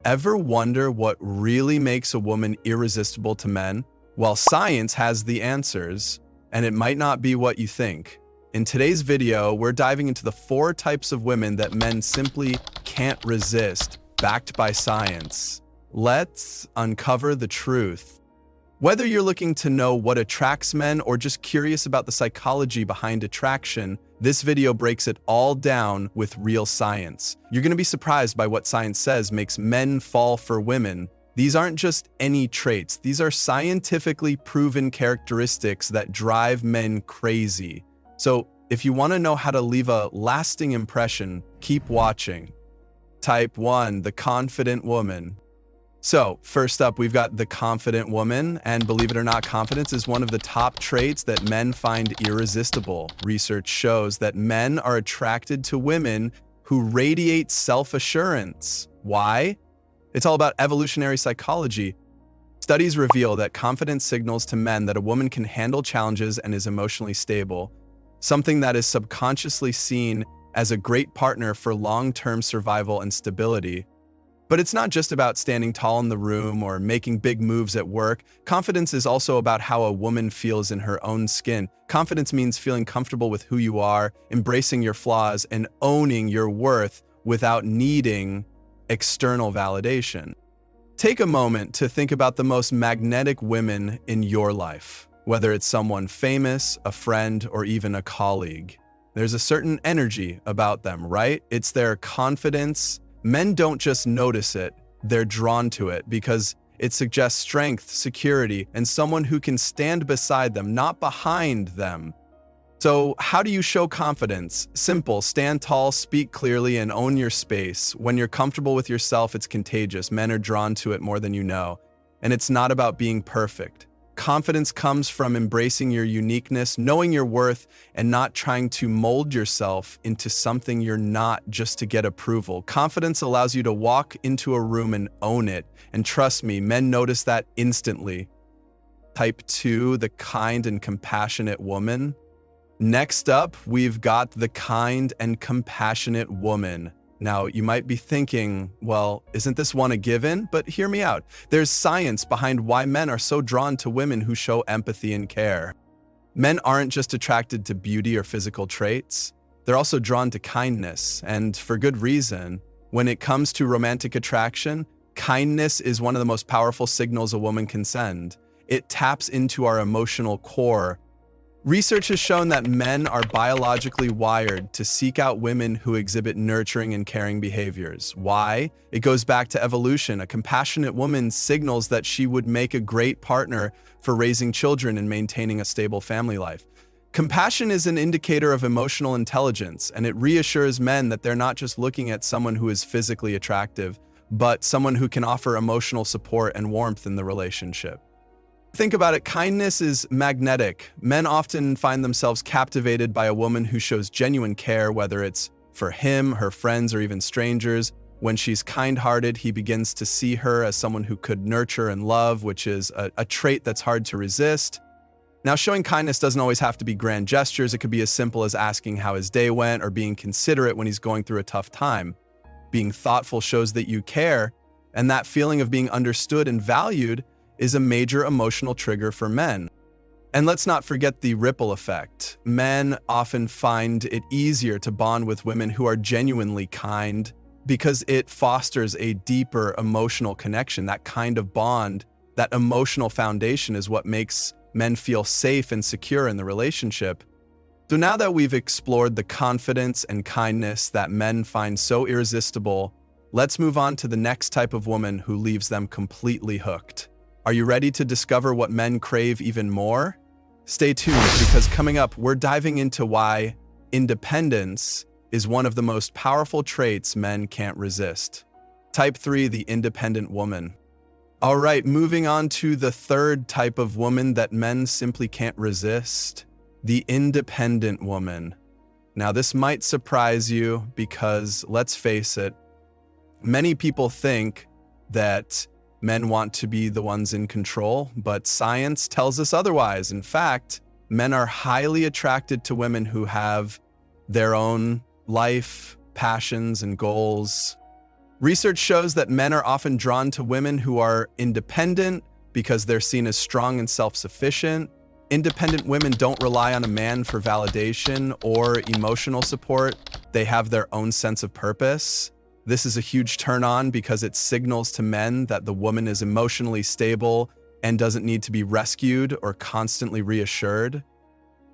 Ever wonder what really makes a woman irresistible to men? Well, science has the answers, and it might not be what you think. In today's video, we're diving into the 4 types of women that men simply can't resist, backed by science. Let's uncover the truth. Whether you're looking to know what attracts men or just curious about the psychology behind attraction, this video breaks it all down with real science. You're going to be surprised by what science says makes men fall for women. These aren't just any traits. These are scientifically proven characteristics that drive men crazy. So, if you want to know how to leave a lasting impression, keep watching. Type 1, the confident woman. So, first up, we've got the confident woman, and believe it or not, confidence is one of the top traits that men find irresistible. Research shows that men are attracted to women who radiate self-assurance. Why? It's all about evolutionary psychology. Studies reveal that confidence signals to men that a woman can handle challenges and is emotionally stable, something that is subconsciously seen as a great partner for long-term survival and stability. But it's not just about standing tall in the room or making big moves at work. Confidence is also about how a woman feels in her own skin. Confidence means feeling comfortable with who you are, embracing your flaws, and owning your worth without needing external validation. Take a moment to think about the most magnetic women in your life, whether it's someone famous, a friend, or even a colleague. There's a certain energy about them, right? It's their confidence. Men don't just notice it, they're drawn to it because it suggests strength, security, and someone who can stand beside them, not behind them. So, how do you show confidence? Simple, stand tall, speak clearly, and own your space. When you're comfortable with yourself, it's contagious. Men are drawn to it more than you know. And it's not about being perfect. Confidence comes from embracing your uniqueness, knowing your worth, and not trying to mold yourself into something you're not just to get approval. Confidence allows you to walk into a room and own it. And trust me, men notice that instantly. Type 2, the kind and compassionate woman. Next up, we've got the kind and compassionate woman. Now, you might be thinking, well, isn't this one a given? But hear me out. There's science behind why men are so drawn to women who show empathy and care. Men aren't just attracted to beauty or physical traits. They're also drawn to kindness, and for good reason. When it comes to romantic attraction, kindness is one of the most powerful signals a woman can send. It taps into our emotional core. Research has shown that men are biologically wired to seek out women who exhibit nurturing and caring behaviors. Why? It goes back to evolution. A compassionate woman signals that she would make a great partner for raising children and maintaining a stable family life. Compassion is an indicator of emotional intelligence, and it reassures men that they're not just looking at someone who is physically attractive, but someone who can offer emotional support and warmth in the relationship. Think about it, kindness is magnetic. Men often find themselves captivated by a woman who shows genuine care, whether it's for him, her friends, or even strangers. When she's kind-hearted, he begins to see her as someone who could nurture and love, which is a trait that's hard to resist. Now, showing kindness doesn't always have to be grand gestures. It could be as simple as asking how his day went or being considerate when he's going through a tough time. Being thoughtful shows that you care, and that feeling of being understood and valued is a major emotional trigger for men. And let's not forget the ripple effect. Men often find it easier to bond with women who are genuinely kind because it fosters a deeper emotional connection. That kind of bond, that emotional foundation is what makes men feel safe and secure in the relationship. So now that we've explored the confidence and kindness that men find so irresistible, let's move on to the next type of woman who leaves them completely hooked. Are you ready to discover what men crave even more? Stay tuned, because coming up, we're diving into why independence is one of the most powerful traits men can't resist. Type 3, the independent woman. All right, moving on to the third type of woman that men simply can't resist, the independent woman. Now, this might surprise you because, let's face it, many people think that men want to be the ones in control, but science tells us otherwise. In fact, men are highly attracted to women who have their own life, passions, and goals. Research shows that men are often drawn to women who are independent because they're seen as strong and self-sufficient. Independent women don't rely on a man for validation or emotional support. They have their own sense of purpose. This is a huge turn-on because it signals to men that the woman is emotionally stable and doesn't need to be rescued or constantly reassured.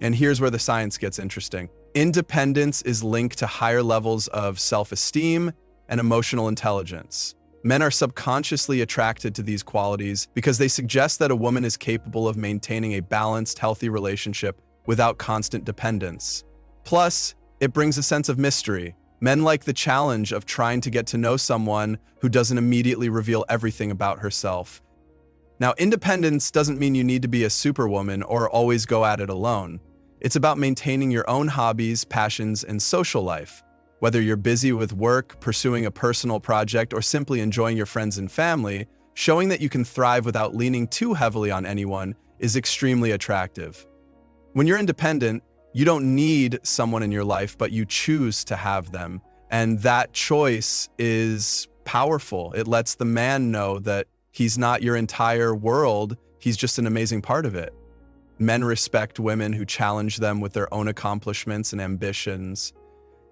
And here's where the science gets interesting. Independence is linked to higher levels of self-esteem and emotional intelligence. Men are subconsciously attracted to these qualities because they suggest that a woman is capable of maintaining a balanced, healthy relationship without constant dependence. Plus, it brings a sense of mystery. Men like the challenge of trying to get to know someone who doesn't immediately reveal everything about herself. Now, independence doesn't mean you need to be a superwoman or always go at it alone. It's about maintaining your own hobbies, passions, and social life. Whether you're busy with work, pursuing a personal project, or simply enjoying your friends and family, showing that you can thrive without leaning too heavily on anyone is extremely attractive. When you're independent, you don't need someone in your life, but you choose to have them. And that choice is powerful. It lets the man know that he's not your entire world, he's just an amazing part of it. Men respect women who challenge them with their own accomplishments and ambitions.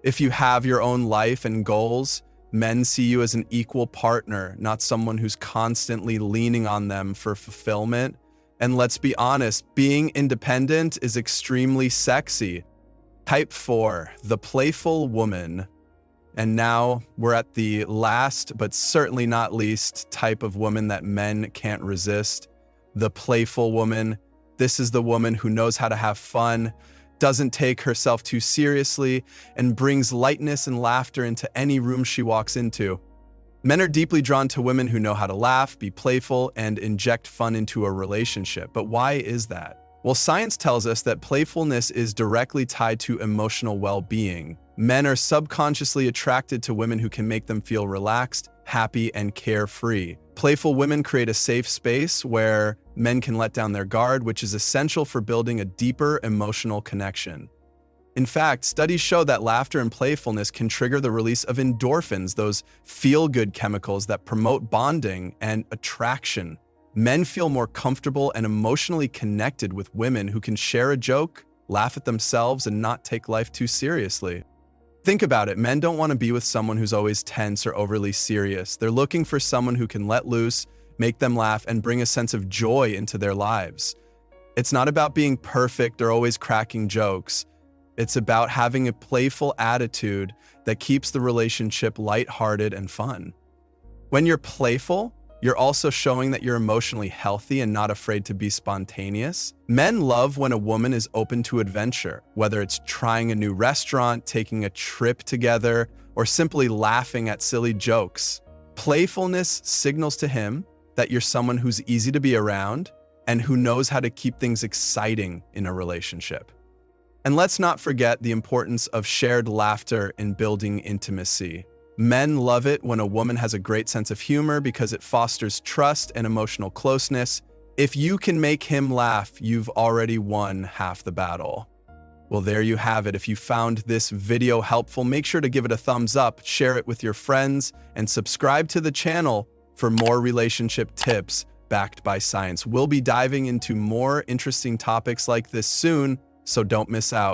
If you have your own life and goals, men see you as an equal partner, not someone who's constantly leaning on them for fulfillment. And let's be honest, being independent is extremely sexy. Type 4, the playful woman. And now we're at the last, but certainly not least, type of woman that men can't resist. The playful woman. This is the woman who knows how to have fun, doesn't take herself too seriously, and brings lightness and laughter into any room she walks into. Men are deeply drawn to women who know how to laugh, be playful, and inject fun into a relationship. But why is that? Well, science tells us that playfulness is directly tied to emotional well-being. Men are subconsciously attracted to women who can make them feel relaxed, happy, and carefree. Playful women create a safe space where men can let down their guard, which is essential for building a deeper emotional connection. In fact, studies show that laughter and playfulness can trigger the release of endorphins, those feel-good chemicals that promote bonding and attraction. Men feel more comfortable and emotionally connected with women who can share a joke, laugh at themselves, and not take life too seriously. Think about it, men don't want to be with someone who's always tense or overly serious. They're looking for someone who can let loose, make them laugh, and bring a sense of joy into their lives. It's not about being perfect or always cracking jokes. It's about having a playful attitude that keeps the relationship lighthearted and fun. When you're playful, you're also showing that you're emotionally healthy and not afraid to be spontaneous. Men love when a woman is open to adventure, whether it's trying a new restaurant, taking a trip together, or simply laughing at silly jokes. Playfulness signals to him that you're someone who's easy to be around and who knows how to keep things exciting in a relationship. And let's not forget the importance of shared laughter in building intimacy. Men love it when a woman has a great sense of humor because it fosters trust and emotional closeness. If you can make him laugh, you've already won half the battle. Well, there you have it. If you found this video helpful, make sure to give it a thumbs up, share it with your friends, and subscribe to the channel for more relationship tips backed by science. We'll be diving into more interesting topics like this soon, so don't miss out.